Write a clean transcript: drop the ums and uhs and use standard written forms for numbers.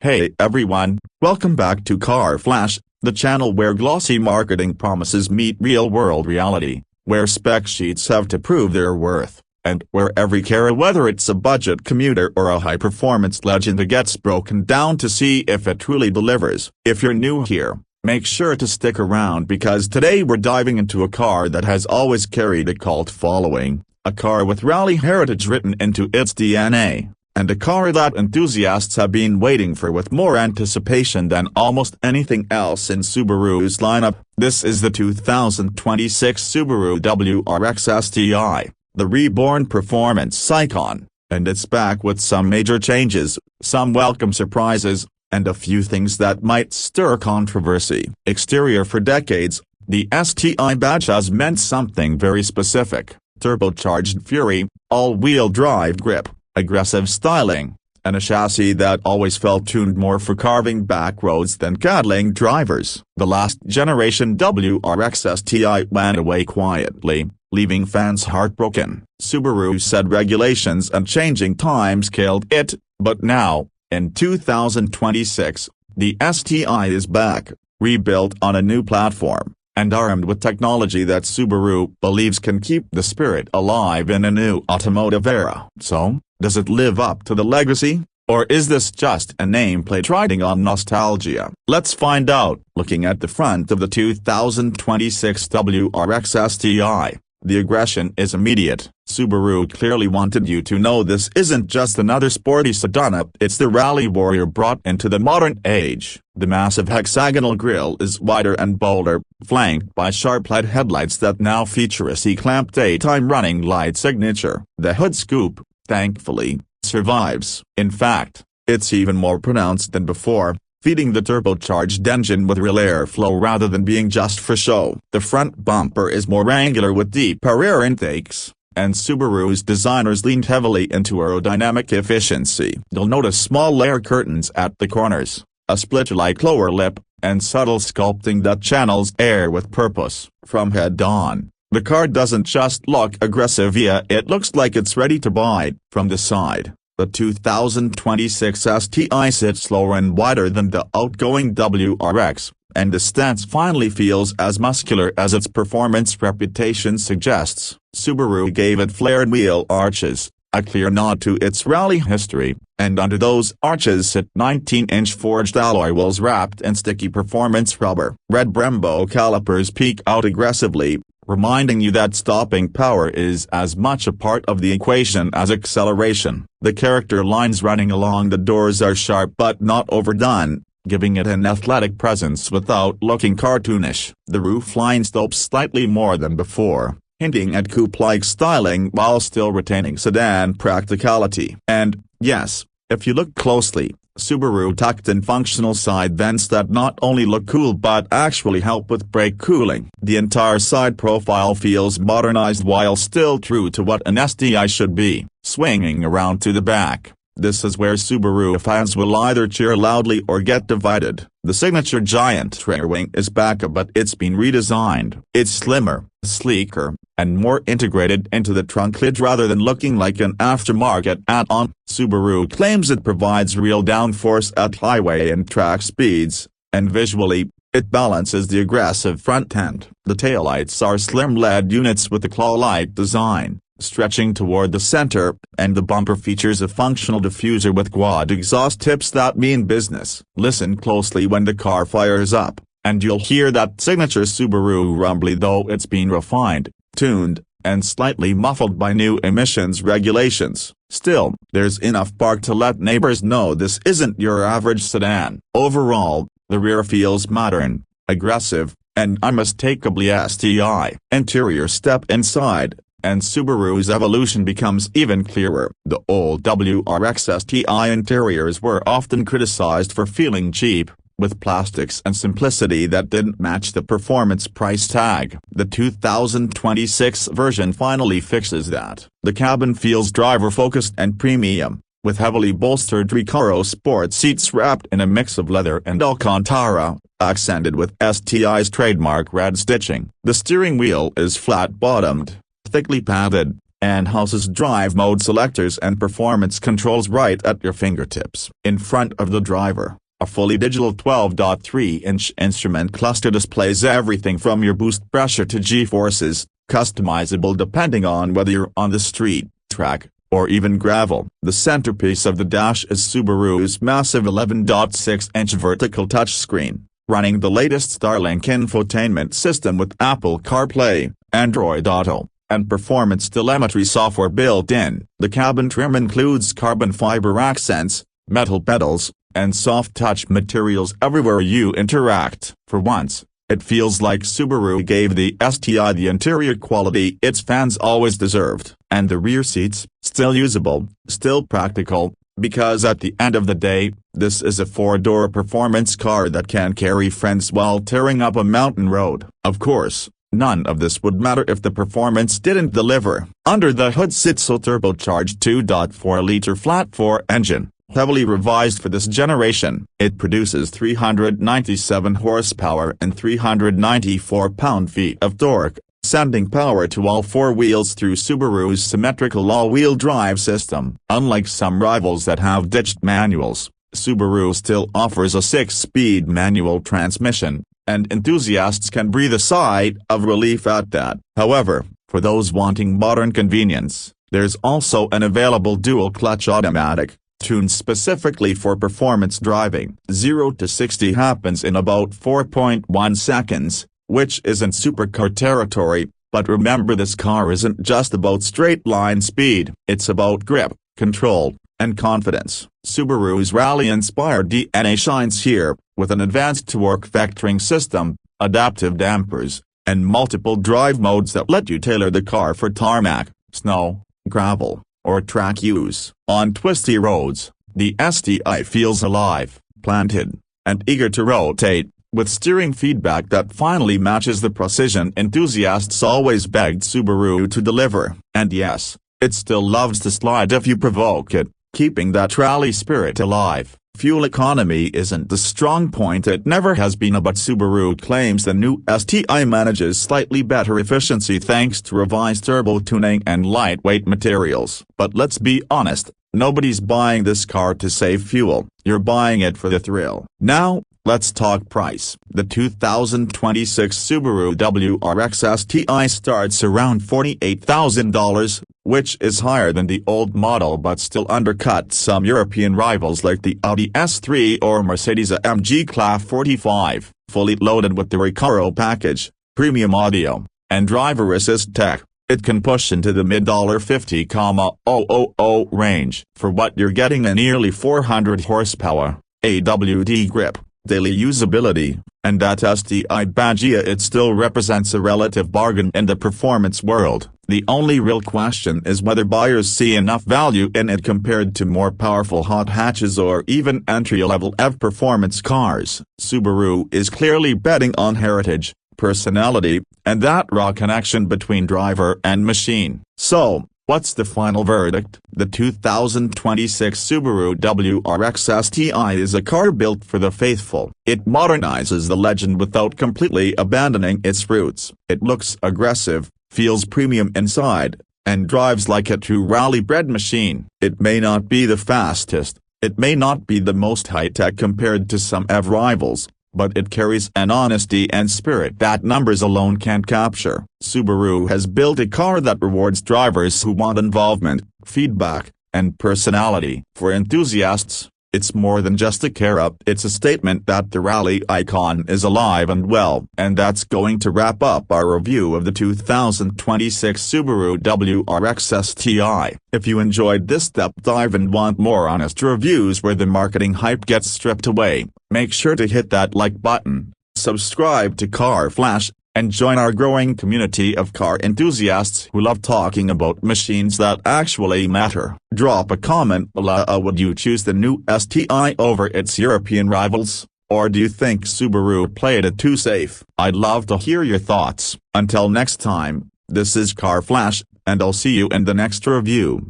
Hey everyone, welcome back to Car Flash, the channel where glossy marketing promises meet real-world reality, where spec sheets have to prove their worth, and where every car, whether it's a budget commuter or a high-performance legend, gets broken down to see if it truly delivers. If you're new here, make sure to stick around because today we're diving into a car that has always carried a cult following, a car with rally heritage written into its DNA. And a car that enthusiasts have been waiting for with more anticipation than almost anything else in Subaru's lineup. This is the 2026 Subaru WRX STI, the reborn performance icon, and it's back with some major changes, some welcome surprises, and a few things that might stir controversy. Exterior: for decades, the STI badge has meant something very specific: turbocharged fury, all-wheel drive grip, aggressive styling, and a chassis that always felt tuned more for carving back roads than cattling drivers. The last generation WRX STI went away quietly, leaving fans heartbroken. Subaru said regulations and changing times killed it, but now, in 2026, the STI is back, rebuilt on a new platform, and armed with technology that Subaru believes can keep the spirit alive in a new automotive era. So, does it live up to the legacy, or is this just a nameplate riding on nostalgia? Let's find out. Looking at the front of the 2026 WRX STI, the aggression is immediate. Subaru clearly wanted you to know this isn't just another sporty sedan, it's the rally warrior brought into the modern age. The massive hexagonal grille is wider and bolder, flanked by sharp LED headlights that now feature a C-clamp daytime running light signature. The hood scoop, thankfully, survives. In fact, it's even more pronounced than before, feeding the turbocharged engine with real airflow rather than being just for show. The front bumper is more angular with deeper air intakes, and Subaru's designers leaned heavily into aerodynamic efficiency. You'll notice small layer curtains at the corners, a split-like lower lip, and subtle sculpting that channels air with purpose. From head on, the car doesn't just look aggressive, it looks like it's ready to bite. From the side, the 2026 STI sits lower and wider than the outgoing WRX, and the stance finally feels as muscular as its performance reputation suggests. Subaru gave it flared wheel arches, a clear nod to its rally history, and under those arches sit 19-inch forged alloy wheels wrapped in sticky performance rubber. Red Brembo calipers peek out aggressively, reminding you that stopping power is as much a part of the equation as acceleration. The character lines running along the doors are sharp but not overdone, giving it an athletic presence without looking cartoonish. The roofline slopes slightly more than before, hinting at coupe-like styling while still retaining sedan practicality. And, yes, if you look closely, Subaru tucked in functional side vents that not only look cool but actually help with brake cooling. The entire side profile feels modernized while still true to what an STI should be. Swinging around to the back, this is where Subaru fans will either cheer loudly or get divided. The signature giant rear wing is back, but it's been redesigned. It's slimmer, sleeker, and more integrated into the trunk lid rather than looking like an aftermarket add-on. Subaru claims it provides real downforce at highway and track speeds, and visually, it balances the aggressive front end. The taillights are slim LED units with a claw-like design, stretching toward the center, and the bumper features a functional diffuser with quad exhaust tips that mean business. Listen closely when the car fires up, and you'll hear that signature Subaru rumbly, though it's been refined, tuned, and slightly muffled by new emissions regulations. Still, there's enough bark to let neighbors know this isn't your average sedan. Overall, the rear feels modern, aggressive, and unmistakably STI. Interior: step inside, and Subaru's evolution becomes even clearer. The old WRX STI interiors were often criticized for feeling cheap, with plastics and simplicity that didn't match the performance price tag. The 2026 version finally fixes that. The cabin feels driver-focused and premium, with heavily bolstered Recaro sport seats wrapped in a mix of leather and Alcantara, accented with STI's trademark red stitching. The steering wheel is flat-bottomed, thickly padded, and houses drive mode selectors and performance controls right at your fingertips. In front of the driver, a fully digital 12.3-inch instrument cluster displays everything from your boost pressure to G-forces, customizable depending on whether you're on the street, track, or even gravel. The centerpiece of the dash is Subaru's massive 11.6-inch vertical touchscreen, running the latest Starlink infotainment system with Apple CarPlay, Android Auto, and performance telemetry software built in. The cabin trim includes carbon fiber accents, metal pedals, and soft touch materials everywhere you interact. For once, it feels like Subaru gave the STI the interior quality its fans always deserved. And the rear seats, still usable, still practical, because at the end of the day, this is a four-door performance car that can carry friends while tearing up a mountain road. Of course, none of this would matter if the performance didn't deliver. Under the hood sits a turbocharged 2.4-liter flat-4 engine, heavily revised for this generation. It produces 397 horsepower and 394 pound-feet of torque, sending power to all four wheels through Subaru's symmetrical all-wheel drive system. Unlike some rivals that have ditched manuals, Subaru still offers a 6-speed manual transmission, and enthusiasts can breathe a sigh of relief at that. However, for those wanting modern convenience, there's also an available dual-clutch automatic, tuned specifically for performance driving. 0 to 60 happens in about 4.1 seconds, which isn't supercar territory, but remember this car isn't just about straight-line speed. It's about grip, control, and confidence. Subaru's rally-inspired DNA shines here, with an advanced torque vectoring system, adaptive dampers, and multiple drive modes that let you tailor the car for tarmac, snow, gravel, or track use. On twisty roads, the STI feels alive, planted, and eager to rotate, with steering feedback that finally matches the precision enthusiasts always begged Subaru to deliver. And yes, it still loves to slide if you provoke it, keeping that rally spirit alive. Fuel economy isn't the strong point it never has been, but Subaru claims the new STI manages slightly better efficiency thanks to revised turbo tuning and lightweight materials. But let's be honest, nobody's buying this car to save fuel, you're buying it for the thrill. Now, let's talk price. The 2026 Subaru WRX STI starts around $48,000, which is higher than the old model but still undercuts some European rivals like the Audi S3 or Mercedes-AMG Class 45. Fully loaded with the Recaro package, premium audio, and driver assist tech, it can push into the mid-$50,000 range. For what you're getting, a nearly 400 horsepower, AWD grip, daily usability, and that STI badge, it still represents a relative bargain in the performance world. The only real question is whether buyers see enough value in it compared to more powerful hot hatches or even entry-level EV performance cars. Subaru is clearly betting on heritage, personality, and that raw connection between driver and machine. So, what's the final verdict? The 2026 Subaru WRX STI is a car built for the faithful. It modernizes the legend without completely abandoning its roots. It looks aggressive, feels premium inside, and drives like a true rally-bred machine. It may not be the fastest, it may not be the most high-tech compared to some EV rivals, but it carries an honesty and spirit that numbers alone can't capture. Subaru has built a car that rewards drivers who want involvement, feedback, and personality. For enthusiasts, it's more than just a car, it's a statement that the rally icon is alive and well. And that's going to wrap up our review of the 2026 Subaru WRX STI. If you enjoyed this deep dive and want more honest reviews where the marketing hype gets stripped away, make sure to hit that like button, subscribe to Car Flash, and join our growing community of car enthusiasts who love talking about machines that actually matter. Drop a comment below. Would you choose the new STI over its European rivals, or do you think Subaru played it too safe? I'd love to hear your thoughts. Until next time, this is Car Flash, and I'll see you in the next review.